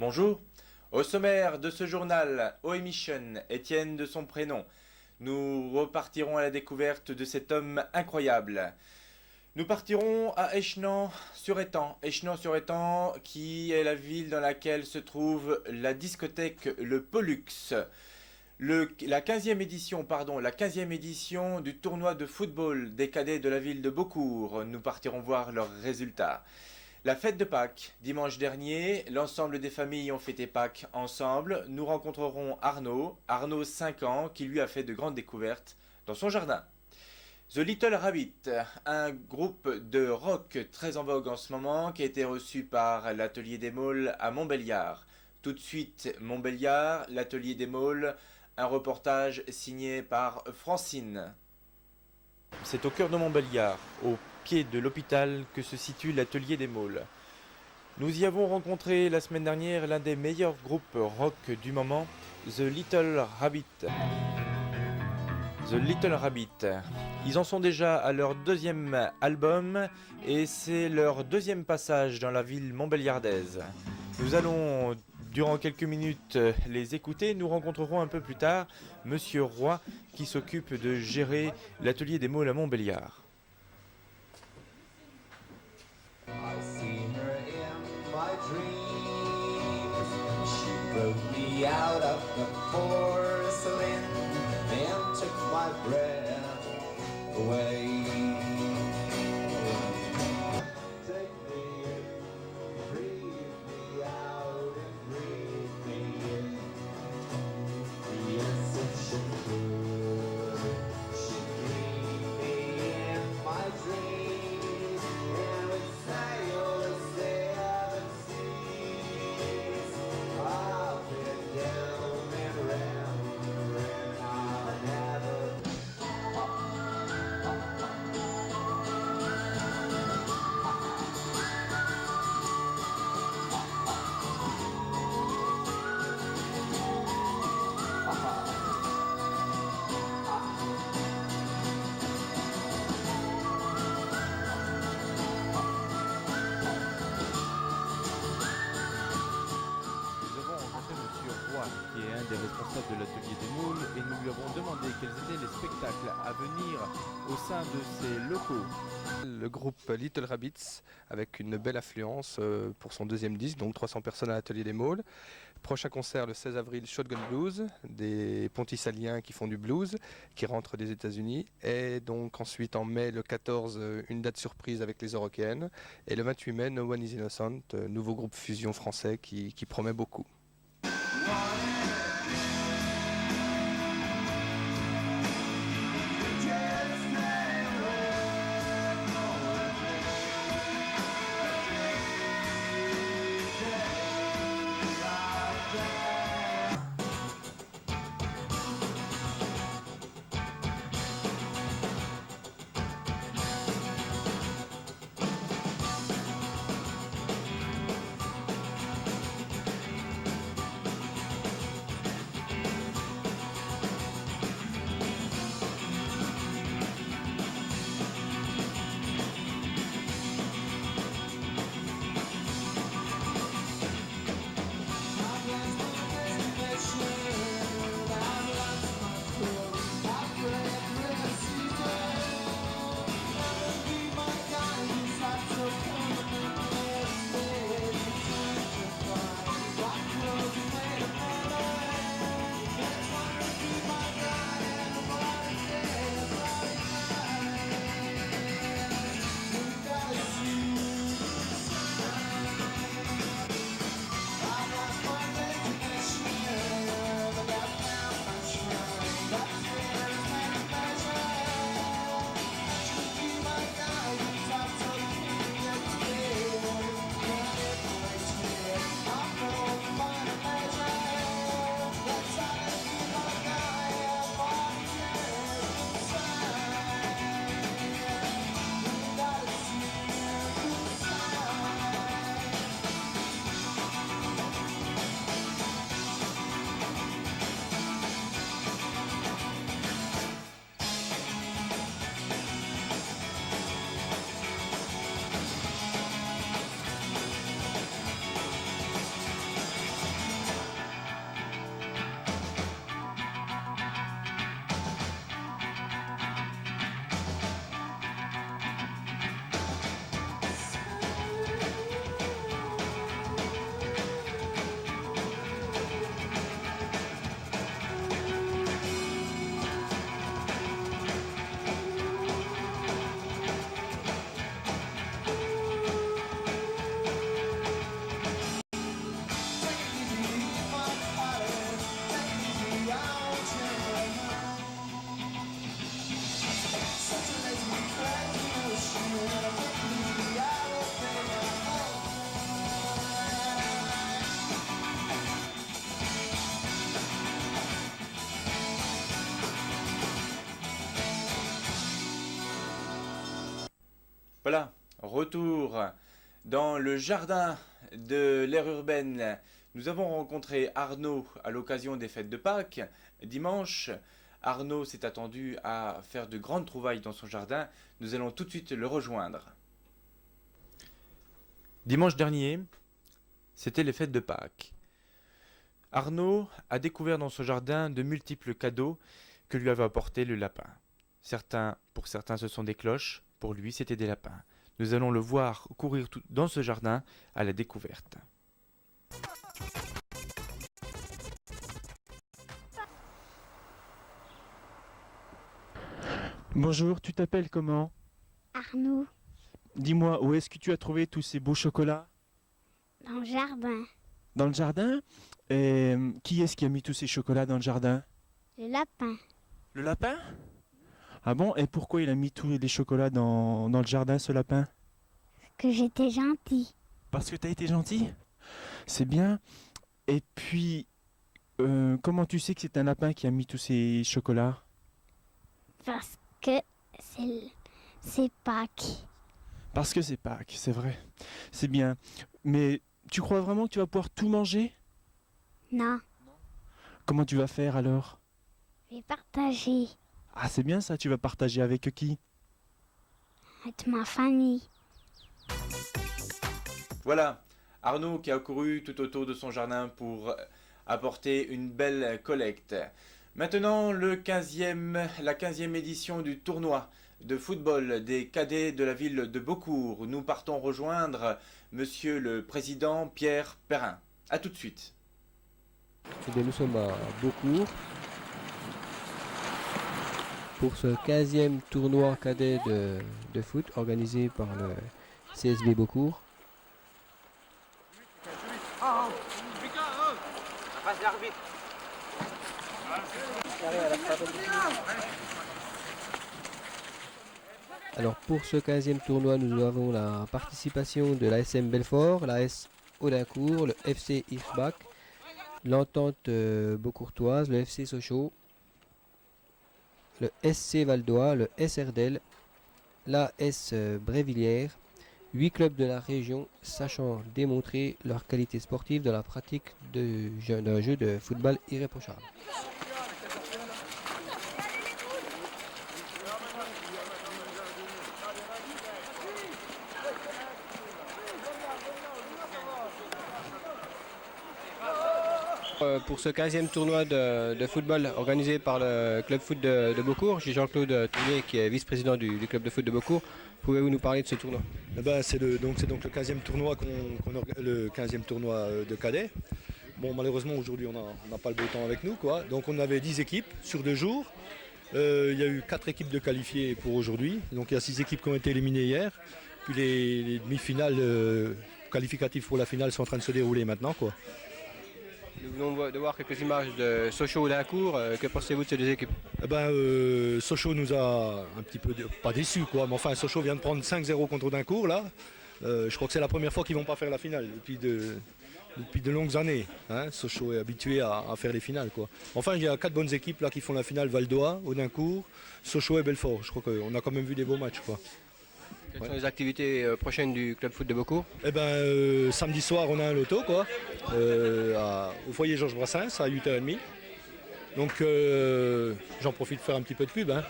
Bonjour. Au sommaire de ce journal, O-Emission, Étienne de son prénom. Nous repartirons à la découverte de cet homme incroyable. Nous partirons à Échenan-sur-Étang. Échenan-sur-Étang, qui est la ville dans laquelle se trouve la discothèque Le Pollux. La 15e édition du tournoi de football des cadets de la ville de Beaucourt. Nous partirons voir leurs résultats. La fête de Pâques, dimanche dernier, l'ensemble des familles ont fêté Pâques ensemble. Nous rencontrerons Arnaud 5 ans, qui lui a fait de grandes découvertes dans son jardin. The Little Rabbit, un groupe de rock très en vogue en ce moment, qui a été reçu par l'Atelier des Maules à Montbéliard. Tout de suite, Montbéliard, l'Atelier des Maules, un reportage signé par Francine. C'est au cœur de Montbéliard, au pied de l'hôpital, que se situe l'Atelier des Maules. Nous y avons rencontré la semaine dernière l'un des meilleurs groupes rock du moment, The Little Rabbit. The Little Rabbit. Ils en sont déjà à leur 2e album et c'est leur 2e passage dans la ville montbéliardaise. Nous allons durant quelques minutes les écouter. Nous rencontrerons un peu plus tard Monsieur Roy qui s'occupe de gérer l'Atelier des Maules à Montbéliard. I seen her in my dreams. She broke me out of the porcelain and took my breath away. Take me in, breathe me out and breathe me in. Yes, it should do. She dreamed me in my dreams and would sail the seven seas. Up and down and round I'll never. Nous avons rencontré Monsieur Roy, qui est un des responsables de l'Atelier des Maules, et nous lui avons demandé quels étaient les spectacles à venir au sein de ces locaux. Le groupe Little Rabbits avec une belle affluence pour son 2e disque, donc 300 personnes à l'Atelier des Maules. Prochain concert le 16 avril, Shotgun Blues, des Ponticaliens qui font du blues, qui rentrent des États-Unis. Et donc ensuite en mai, le 14, une date surprise avec les Eurokéennes. Et le 28 mai, No One Is Innocent, nouveau groupe fusion français qui promet beaucoup. Voilà, retour dans le jardin de l'aire urbaine. Nous avons rencontré Arnaud à l'occasion des fêtes de Pâques. Dimanche, Arnaud s'est attendu à faire de grandes trouvailles dans son jardin. Nous allons tout de suite le rejoindre. Dimanche dernier, c'était les fêtes de Pâques. Arnaud a découvert dans son jardin de multiples cadeaux que lui avait apporté le lapin. Pour certains, ce sont des cloches, pour lui, c'était des lapins. Nous allons le voir courir dans ce jardin à la découverte. Bonjour, tu t'appelles comment? Arnaud, Dis-moi, où est-ce que tu as trouvé tous ces beaux chocolats? dans le jardin, Dans le jardin? Et qui est-ce qui a mis tous ces chocolats dans le jardin? le lapin, Le lapin? Ah bon? Et pourquoi il a mis tous les chocolats dans le jardin, ce lapin? que j'étais gentil, Parce que t'as été gentil? C'est bien. Et puis, comment tu sais que c'est un lapin qui a mis tous ces chocolats? parce que c'est Pâques. Parce que c'est Pâques, c'est vrai. C'est bien. Mais tu crois vraiment que tu vas pouvoir tout manger? Non, Comment tu vas faire alors? je vais partager Ah, c'est bien ça, tu vas partager avec qui? avec ma famille. Voilà, Arnaud qui a couru tout autour de son jardin pour apporter une belle collecte. Maintenant, la 15e édition du tournoi de football des cadets de la ville de Beaucourt. Nous partons rejoindre Monsieur le Président Pierre Perrin. A tout de suite. Eh bien, nous sommes à Beaucourt pour ce 15e tournoi cadet de foot organisé par le CSB Beaucourt. Alors pour ce 15e tournoi, nous avons la participation de la SM Belfort, la S Audincourt, le FC Hirschbach, l'Entente Beaucourtoise, le FC Sochaux, le SC Valdois, le SRDL, la S Brévilière, 8 clubs de la région sachant démontrer leur qualité sportive dans la pratique d'un jeu de football irréprochable. Pour ce 15e tournoi de football organisé par le club foot de Beaucourt, j'ai Jean-Claude Toulier qui est vice-président du club de foot de Beaucourt. Pouvez-vous nous parler de ce tournoi? Eh ben, c'est donc le 15e tournoi le 15e tournoi de cadets. Bon, malheureusement aujourd'hui on n'a pas le beau temps avec nous, quoi. Donc on avait 10 équipes sur 2 jours. Il y a eu 4 équipes de qualifiées pour aujourd'hui. Donc il y a 6 équipes qui ont été éliminées hier. Puis les demi-finales qualificatives pour la finale sont en train de se dérouler maintenant, quoi. Nous venons de voir quelques images de Sochaux et d'Aincourt. Que pensez-vous de ces deux équipes? Eh ben, Sochaux nous a un petit peu, pas déçus, quoi. Mais enfin, Sochaux vient de prendre 5-0 contre Audincourt, là. Je crois que c'est la première fois qu'ils ne vont pas faire la finale depuis de longues années. Hein. Sochaux est habitué à faire les finales, quoi. Enfin, il y a 4 bonnes équipes là qui font la finale: Valdois, Audincourt, Sochaux et Belfort. Je crois qu'on a quand même vu des beaux matchs, quoi. Quelles sont les activités prochaines du club foot de Beaucourt? Eh ben, samedi soir, on a un loto, quoi, au foyer Georges Brassens à 8h30. Donc, j'en profite pour faire un petit peu de pub. Hein.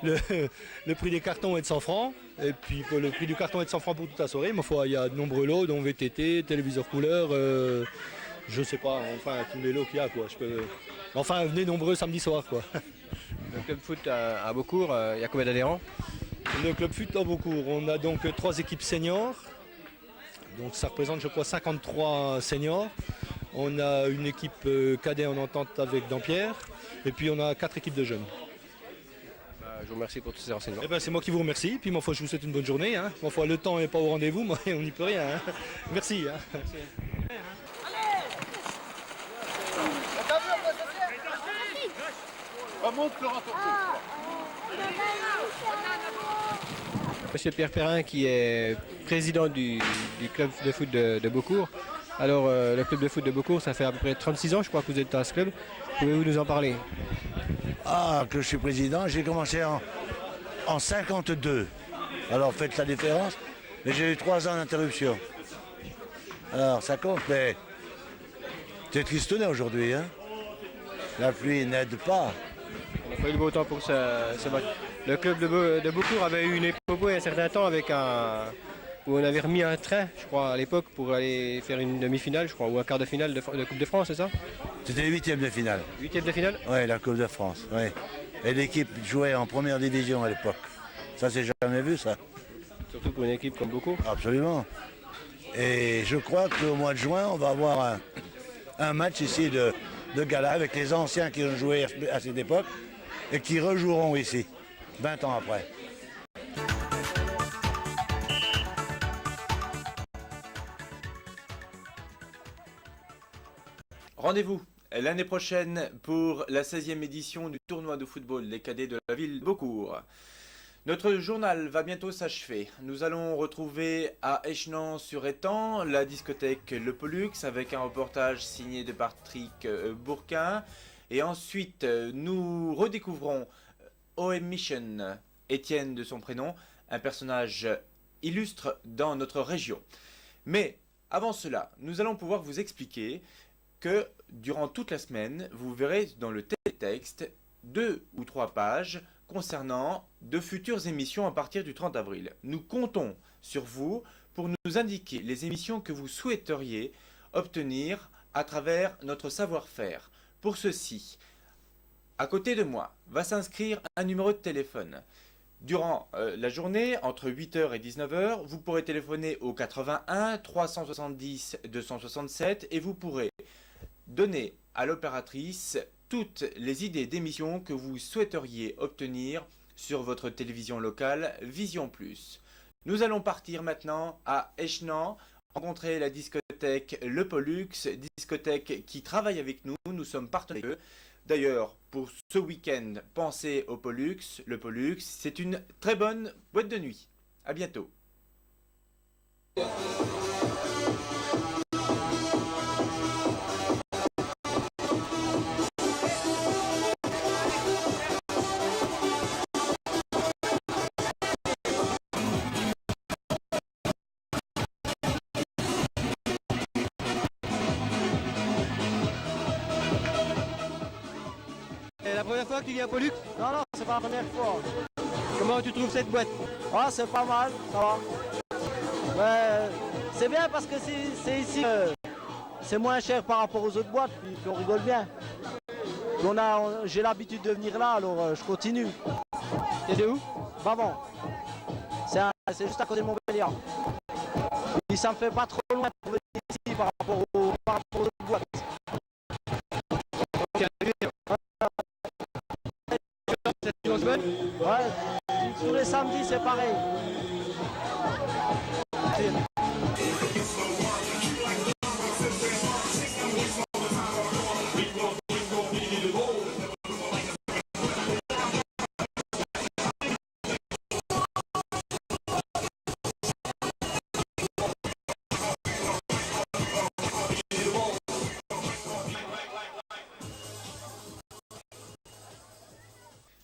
le prix des cartons est de 100 francs. Et puis, le prix du carton est de 100 francs pour toute la soirée. Mais il y a de nombreux lots, dont VTT, téléviseur couleur, je sais pas, enfin, tous les lots qu'il y a, quoi. Enfin, venez nombreux samedi soir, quoi. Le club foot à Beaucourt, il y a combien d'adhérents? Le club foot à Beaucourt, on a donc 3 équipes seniors. Donc ça représente, je crois, 53 seniors. On a une équipe cadet en entente avec Dampierre. Et puis on a 4 équipes de jeunes. Je vous remercie pour tous ces renseignements. Eh ben, c'est moi qui vous remercie. Puis je vous souhaite une bonne journée. Hein. Le temps n'est pas au rendez-vous, mais on n'y peut rien. Hein. Merci. Hein. Monsieur Pierre Perrin qui est président du club de foot de Beaucourt. Alors le club de foot de Beaucourt, ça fait à peu près 36 ans je crois que vous êtes dans ce club. Pouvez-vous nous en parler? Ah, que je suis président, j'ai commencé en 52. Alors faites la différence. Mais j'ai eu 3 ans d'interruption. Alors ça compte, mais c'est tristounet aujourd'hui, hein. La pluie n'aide pas. On n'a pas eu le beau temps pour ce match. Le club de Beaucourt avait eu une épopée il y a un certain temps avec où on avait remis un train, je crois, à l'époque, pour aller faire une demi-finale, je crois, ou un quart de finale de Coupe de France, c'est ça? C'était les 8e de finale. 8e de finale? Oui, la Coupe de France. Ouais. Et l'équipe jouait en première division à l'époque. Ça, c'est jamais vu, ça. Surtout pour une équipe comme Beaucourt. Absolument. Et je crois qu'au mois de juin, on va avoir un match ici de gala avec les anciens qui ont joué à cette époque et qui rejoueront ici, 20 ans après. Rendez-vous l'année prochaine pour la 16e édition du tournoi de football des cadets de la ville de Beaucourt. Notre journal va bientôt s'achever. Nous allons retrouver à Échenan-sur-Étang la discothèque Le Pollux avec un reportage signé de Patrick Bourquin. Et ensuite, nous redécouvrons OM Mission, Étienne de son prénom, un personnage illustre dans notre région. Mais avant cela, nous allons pouvoir vous expliquer que durant toute la semaine, vous verrez dans le télétexte 2 ou 3 pages concernant de futures émissions à partir du 30 avril. Nous comptons sur vous pour nous indiquer les émissions que vous souhaiteriez obtenir à travers notre savoir-faire. Pour ceci, à côté de moi, va s'inscrire un numéro de téléphone. Durant la journée, entre 8h et 19h, vous pourrez téléphoner au 81 370 267 et vous pourrez donner à l'opératrice toutes les idées d'émissions que vous souhaiteriez obtenir sur votre télévision locale Vision Plus. Nous allons partir maintenant à Échenan, rencontrer la discothèque Le Pollux, discothèque qui travaille avec nous, nous sommes partenaires. D'ailleurs, pour ce week-end, pensez au Pollux. Le Pollux, c'est une très bonne boîte de nuit. À bientôt. C'est la première fois que tu viens à Pollux? Non, non, c'est pas la première fois. Comment tu trouves cette boîte? Ah, c'est pas mal, ça va. Ouais, c'est bien parce que c'est ici, c'est moins cher par rapport aux autres boîtes, puis on rigole bien. J'ai l'habitude de venir là, alors je continue. T'es de où? Bon. C'est juste à côté de Montbéliard. Et ça me fait pas trop loin pour venir ici par rapport aux autres boîtes. Ouais, tous les samedis c'est pareil.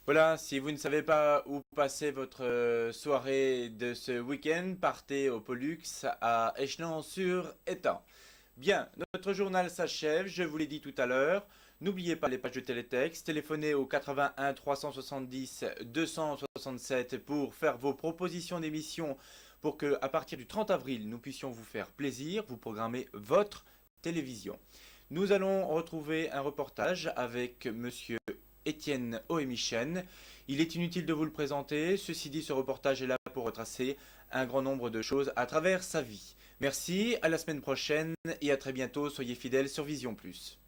Voilà, si vous ne savez pas où passer votre soirée de ce week-end, partez au Pollux à Échenan-sur-Étang. Bien, notre journal s'achève, je vous l'ai dit tout à l'heure. N'oubliez pas les pages de télétexte, téléphonez au 81 370 267 pour faire vos propositions d'émissions pour que, à partir du 30 avril, nous puissions vous faire plaisir, vous programmer votre télévision. Nous allons retrouver un reportage avec monsieur Étienne Oemichen. Il est inutile de vous le présenter. Ceci dit, ce reportage est là pour retracer un grand nombre de choses à travers sa vie. Merci, à la semaine prochaine et à très bientôt. Soyez fidèles sur Vision Plus.